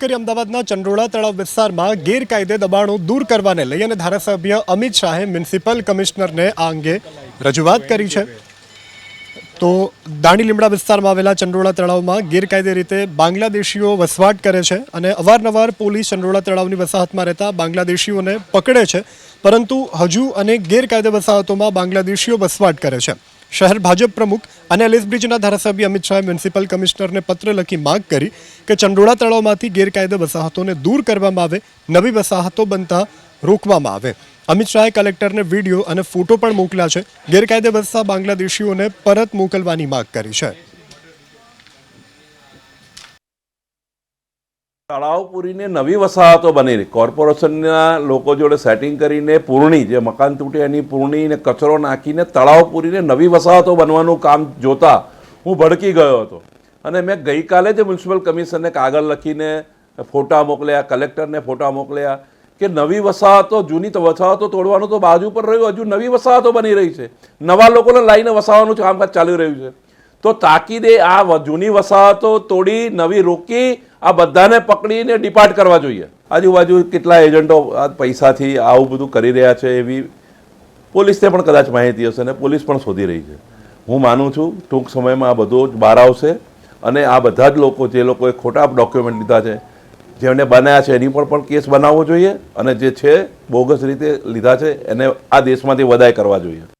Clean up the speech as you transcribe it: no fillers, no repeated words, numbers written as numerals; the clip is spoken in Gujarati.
કરી અમદાવાદના ચંડોળા તળાવ વિસ્તારમાં ગેરકાયદે દબાણો દૂર કરવાને લઈ અને ધારાસભ્ય અમિત શાહે મ્યુનિસિપલ કમિશનરને આ અંગે રજૂઆત કરી છે। તો દાણી લીમડા વિસ્તારમાં આવેલા ચંડોળા તળાવમાં ગેરકાયદે રીતે બાંગ્લાદેશીઓ વસવાટ કરે છે અને અવારનવાર પોલીસ ચંડોળા તળાવની વસાહતમાં રહેતા બાંગ્લાદેશીઓને પકડે છે, પરંતુ હજુ અનેક ગેરકાયદે વસાહતોમાં બાંગ્લાદેશીઓ વસવાટ કરે છે। શહેર ભાજપ પ્રમુખ અને એલિસબ્રિજના ધારાસભ્ય અમિત શાહે મ્યુનિસિપલ કમિશનરને પત્ર લખી માંગ કરી કે ચંડોળા તળાવમાંથી ગેરકાયદે વસાહતોને દૂર કરવામાં આવે, નવી વસાહતો બનતા રોકવામાં આવે। અમિત શાહે કલેક્ટરને વિડીયો અને ફોટો પણ મોકલ્યા છે। ગેરકાયદે વસતા બાંગ્લાદેશીઓને પરત મોકલવાની માંગ કરી છે। તળાવપુરીને નવી વસાહતો બની કોર્પોરેશનના લોકો જોડે સેટિંગ કરીને પૂર્ણી જે મકાન તૂટે એની પૂર્ણીને કચરો નાખીને તળાવપુરીને નવી વસાહતો બનવાનું કામ જોતા હું ભડકી ગયો હતો અને મેં ગઈકાલે જ મ્યુનિસિપલ કમિશનરને કાગળ લખીને ફોટા મોકલ્યા, કલેક્ટરને ફોટા મોકલ્યા કે નવી વસાહતો, જૂની વસાહતો તોડવાનું તો બાજુ પર રહ્યું, હજુ નવી વસાહતો બની રહી છે, નવા લોકોને લાઈને વસાવવાનું કામકાજ ચાલી રહ્યું છે। તો તાકીદે આ જૂની વસાહતો તોડી નવી રોકી આ બધાને પકડીને ડિપાર્ટ કરવા જોઈએ। આજુબાજુ કેટલા એજન્ટો આ પૈસાથી આવું બધું કરી રહ્યા છે એવી પોલીસને પણ કદાચ માહિતી હશે ને પોલીસ પણ શોધી રહી છે। હું માનું છું ટૂંક સમયમાં આ બધું જ બહાર આવશે અને આ બધા જ લોકો જે લોકોએ ખોટા ડોક્યુમેન્ટ લીધા છે, જેમને બનાવ્યા છે એની પર પણ કેસ બનાવવો જોઈએ અને જે છે બોગસ રીતે લીધા છે એને આ દેશમાંથી વદાય કરવા જોઈએ।